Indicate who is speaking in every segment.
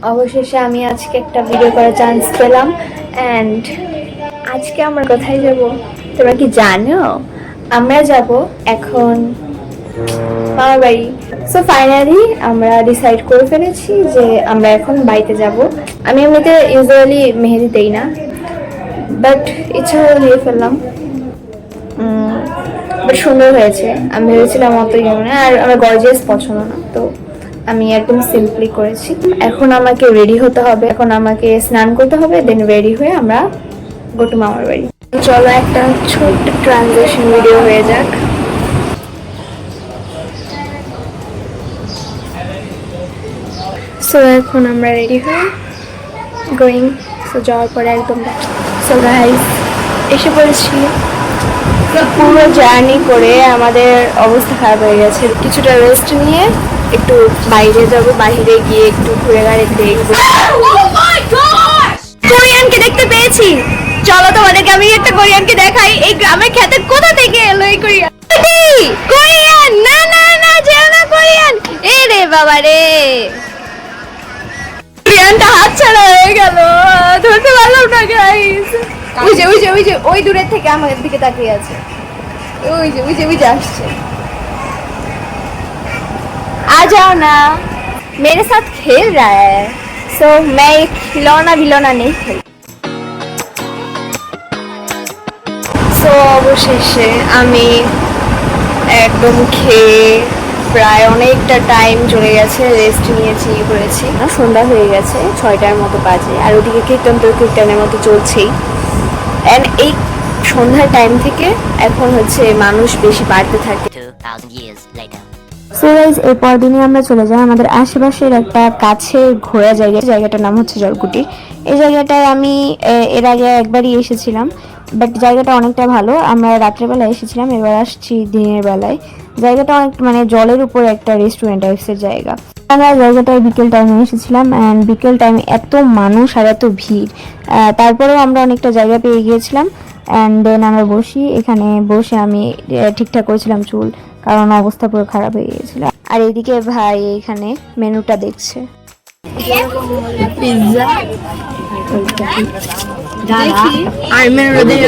Speaker 1: অবশেষে আমি আজকে একটা ভিডিও করার চান্স পেলাম। অ্যান্ড আজকে আমরা কোথায় যাব তোমরা কি জানো? আমরা যাব এখন মামার বাড়ি। সো ফাইনালি আমরা ডিসাইড করে ফেলেছি যে আমরা এখন বাড়িতে যাব। আমি এমনিতে ইউজুয়ালি মেহেদি দেই না, বাট ইচ্ছা হয়ে দিয়ে ফেললাম। বাট সুন্দর হয়েছে। আমি ভেবেছিলাম অত ইয়ে, আর আমার গর্জিয়াস পছন্দ না, তো আমি একদম সিম্পলি করেছি। এখন আমাকে রেডি হতে হবে, এখন আমাকে স্নান করতে হবে, দেন রেডি হয়ে আমরা গো টু মামার বাড়ি। চলো একটা ছোট্ট ট্রানজিশন ভিডিও হয়ে যাক। সো এখন আমরা রেডি হয়ে গোয়িং। সো যাওয়ার পরে একদম সো গাইস এসে পড়েছি। পুরো জার্নি করে আমাদের অবস্থা খারাপ হয়ে গেছে। কিছুটা রেস্ট নিয়ে একটু বাইরে যাব, বাইরে গিয়ে একটু ঘুরে ঘাড়ে দেখবো। কোরিয়ানকে দেখতে পেয়েছি, চলো তোমাদেরকে আমি একটা কোরিয়ানকে দেখাই। এই গ্রামের খেতে কোথা থেকে এলো এই কোরিয়ান? কোরিয়ান না না না, যেও না কোরিয়ান। এ রে বাবা রে, কোরিয়ানটা হাত ছাড়া হয়ে গেল, ধরতে পারলাম না গাইস। ওই যে ওই যে ওই যে ওই দূরের থেকে আমাদের দিকে তাকিয়ে আছে, ওই যে ওই যে ওই যে আসছে। आ जाओ ना, मेरे साथ खेल रहा है, सो मैं खिलौना विलौना नहीं खेल। সো অবশেষে আমি একদম খেয়ে প্রায় অনেকটা টাইম চলে গেছে, রেস্ট নিয়েছি, করেছি। সন্ধ্যা হয়ে গেছে, 6টার মতো বাজে, আর ওদিকে কীর্তনের মতো চলছেই। অ্যান্ড এই সন্ধ্যার টাইম থেকে এখন হচ্ছে মানুষ বেশি বাড়তে থাকে। সো গাইস, এর পরের দিনে আমরা চলে যাই আমাদের আশেপাশের একটা কাছে ঘোরা জায়গাটার নাম হচ্ছে জলকুটি। এই জায়গাটায় আমি এর আগে একবারই এসেছিলাম, বাট জায়গাটা অনেকটা ভালো। আমরা রাত্রেবেলায় এসেছিলাম, এবার আসছি দিনের বেলায়। জায়গাটা অনেক মানে জলের উপরে একটা রেস্টুরেন্ট টাইপসের জায়গা। আমরা জায়গাটায় বিকেল টাইমে এসেছিলাম, অ্যান্ড বিকেল টাইমে এত মানুষ আর এত ভিড়, তারপরেও আমরা অনেকটা জায়গা পেয়ে গিয়েছিলাম। অ্যান্ড দেন আমরা এখানে বসে আমি ঠিকঠাক করেছিলাম চুল, কারণ অবস্থা পুরো খারাপ হয়ে গিয়েছিল। আর এদিকে ভাই এখানে মেনুটা দেখছে। পিৎজা আর মেনুটা দেখে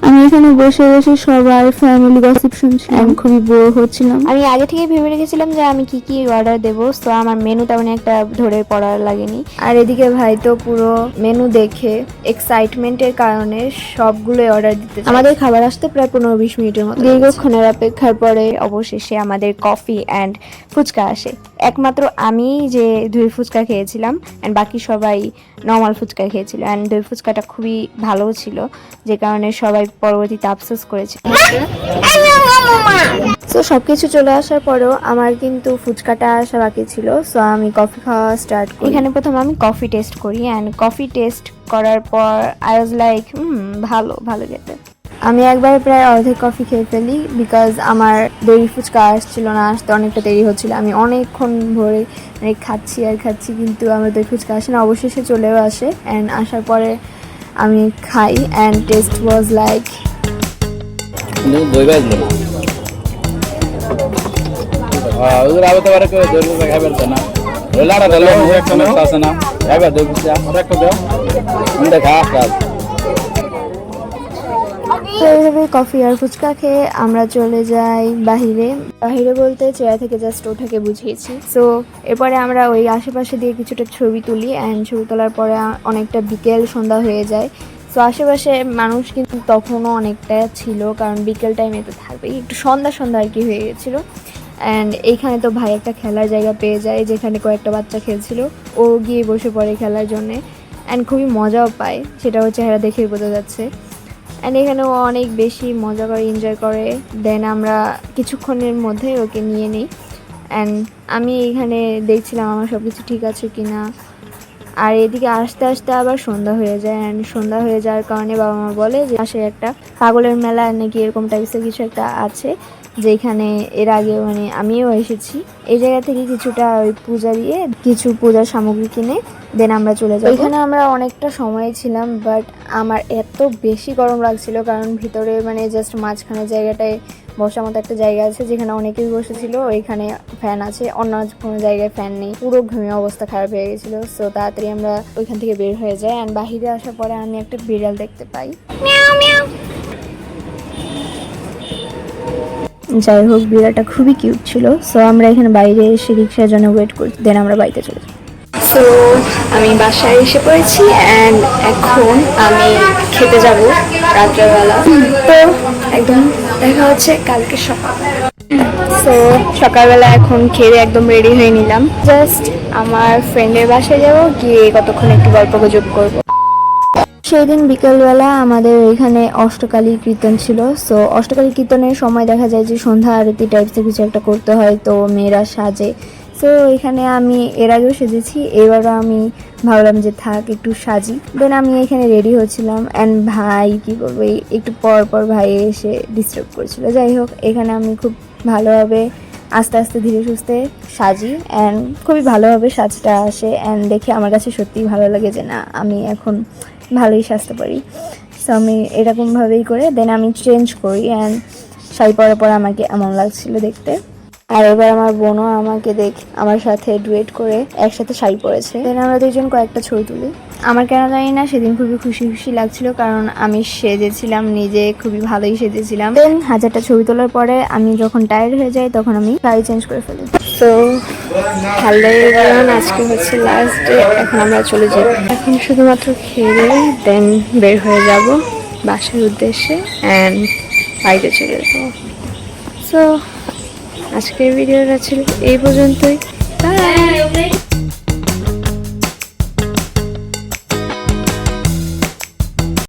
Speaker 1: আমি এখানে বসে বসে সবার ফ্যামিলি গসিপ শুনছিলাম, খুবই বোর হচ্ছিলাম। আমি আগে থেকে ভেবে রেখেছিলাম যে আমি কি কি অর্ডার দেবো, তো আমার মেনু তেমন একটা ধরে পড়ার লাগেনি। আর এদিকে ভাই তো পুরো মেনু দেখে এক্সাইটমেন্টের কারণে সবগুলোই অর্ডার দিতে। আমাদের খাবার আসতে প্রায় 15-20 মিনিটের মতো। দীর্ঘক্ষণের অপেক্ষার পরে অবশেষে আমাদের কফি অ্যান্ড ফুচকা আসে। একমাত্র আমি যে দই ফুচকা খেয়েছিলাম, অ্যান্ড বাকি সবাই নর্মাল ফুচকা খেয়েছিল। অ্যান্ড দই ফুচকাটা খুবই ভালো ছিল, যে কারণে সবাই পরবর্তীতে আফসোস করেছে। তো সবকিছু চলে আসার পরেও আমার কিন্তু ফুচকাটা আসা বাকি ছিল। সো আমি কফি খাওয়া স্টার্ট করি। এখানে প্রথম আমি কফি টেস্ট করি, অ্যান্ড কফি টেস্ট করার পর আই ওয়াজ লাইক ভালো ভালো খেতে। আমি একবার প্রায় অর্ধেক কফি খেয়ে ফেলি, বিকজ আমার দই ফুচকা আসছিল না, আসতে অনেকটা দেরি হচ্ছিল। আমি অনেকক্ষণ ভরে খাচ্ছি আর খাচ্ছি, কিন্তু আমার দই ফুচকা আসে না। অবশেষে চলেও আসে, অ্যান্ড আসার পরে আমি খাই, অ্যান্ড টেস্ট ওয়াজ লাইক তো এইভাবে কফি আর ফুচকা খেয়ে আমরা চলে যাই বাহিরে। বাহিরে বলতে চেয়ার থেকে জাস্ট ওঠাকে বুঝিয়েছি। সো এরপরে আমরা ওই আশেপাশে দিয়ে কিছুটা ছবি তুলি, অ্যান্ড ছবি তোলার পরে অনেকটা বিকেল সন্ধ্যা হয়ে যায়। সো আশেপাশে মানুষ কিন্তু তখনও অনেকটা ছিল, কারণ বিকেল টাইমে তো থাকবেই, একটু সন্ধ্যা সন্ধ্যা আর কি হয়ে গেছিলো। অ্যান্ড এইখানে তো ভাই একটা খেলার জায়গা পেয়ে যায়, যেখানে কয়েকটা বাচ্চা খেলছিল। ও গিয়ে বসে পড়ে খেলার জন্যে, অ্যান্ড খুবই মজাও পায়, সেটা হচ্ছে চেহারা দেখেই বোঝা যাচ্ছে। অ্যান্ড এখানে ও অনেক বেশি মজা করে, এনজয় করে। দেন আমরা কিছুক্ষণের মধ্যে ওকে নিয়ে নিই, অ্যান্ড আমি এখানে দেখছিলাম আমার সব কিছু ঠিক আছে কি না। আর এদিকে আসতে আসতে আবার সন্ধ্যা হয়ে যায়, অ্যান্ড সন্ধ্যা হয়ে যাওয়ার কারণে বাবা মা বলে যে পাশে একটা পাগলের মেলা নাকি এরকম টাইপসের কিছু একটা আছে, যেখানে এর আগে মানে আমিও এসেছি। এই জায়গা থেকে কিছুটা ওই পূজা দিয়ে কিছু পূজার সামগ্রী কিনে দেন আমরা চলে যাই। এখানে আমরা অনেকটা সময় ছিলাম, বাট আমার এত বেশি গরম লাগছিল, কারণ ভিতরে মানে জাস্ট মাঝখানে জায়গাটায় বসার মতো একটা জায়গা আছে যেখানে অনেকেই বসেছিল, ওইখানে ফ্যান আছে, অন্য কোনো জায়গায় ফ্যান নেই, পুরো ঘুমে অবস্থা খারাপ হয়ে গেছিলো। সো তাড়াতাড়ি আমরা ওইখান থেকে বের হয়ে যাই, অ্যান্ড বাহিরে আসার পরে আমি একটা বিড়াল দেখতে পাই। যাই হোক, বিড়ালটা খুবই কিউট ছিল। সো আমরা এখানে বাইরে এসে রিক্সার জন্য ওয়েট করি, দেন আমরা বাড়িতে চলে যাই। সো আমি বাসায় এসে পড়েছি, অ্যান্ড এখন আমি খেতে যাব রাত্রেবেলা। তো একদম দেখা হচ্ছে কালকে সকাল। সো সকালবেলা এখন খেয়ে একদম রেডি হয়ে নিলাম, জাস্ট আমার ফ্রেন্ডের বাসায় যাবো, গিয়ে কতক্ষণ একটু গল্প গুজব করবো। সেই দিন বিকেলবেলা আমাদের এখানে অষ্টকালী কীর্তন ছিল। সো অষ্টকালী কীর্তনের সময় দেখা যায় যে সন্ধ্যা আরতি টাইপসের কিছু একটা করতে হয়, তো মেয়েরা সাজে। সো এখানে আমি এর আগেও সেজেছি, এবারও আমি ভাবলাম যে থাক একটু সাজি। দেন আমি এখানে রেডি হচ্ছিলাম, অ্যান্ড ভাই কী করবো, একটু পর পর ভাই এসে ডিস্টার্ব করেছিল। যাই হোক, এখানে আমি খুব ভালোভাবে আস্তে আস্তে ধীরে সুস্থে সাজি, অ্যান্ড খুবই ভালোভাবে সাজটা আসে, অ্যান্ড দেখে আমার কাছে সত্যিই ভালো লাগে যে না, আমি এখন ভালোই সাজতে পারি। সো আমি এরকমভাবেই করে দেন আমি চেঞ্জ করি, অ্যান্ড শাড়ি পরার পর আমাকে এমন লাগছিল দেখতে। আর এবার আমার বোনও আমাকে আমার সাথে ডুয়েট করে একসাথে শাড়ি পরেছে, দেন আমরা দুজন কয়েকটা ছবি তুলি। আমার কেন জানি না সেদিন খুবই খুশি খুশি লাগছিল, কারণ আমি সেজেছিলাম, নিজে খুবই ভালোই সেজেছিলাম। দেন 1000টা ছবি তোলার পরে আমি যখন টায়ার্ড হয়ে যাই তখন আমি শাড়ি চেঞ্জ করে ফেলি। তো হ্যালো এভরিওয়ান, আজকে হচ্ছে লাস্ট ডে, এখন আমরা চলে যাই। এখন শুধুমাত্র খেয়ে দেন বের হয়ে যাব বাসার উদ্দেশ্যে, অ্যান্ড বাড়িতে চলে যাবো। সো আজকের ভিডিওটা ছিল এই পর্যন্তই। বাই।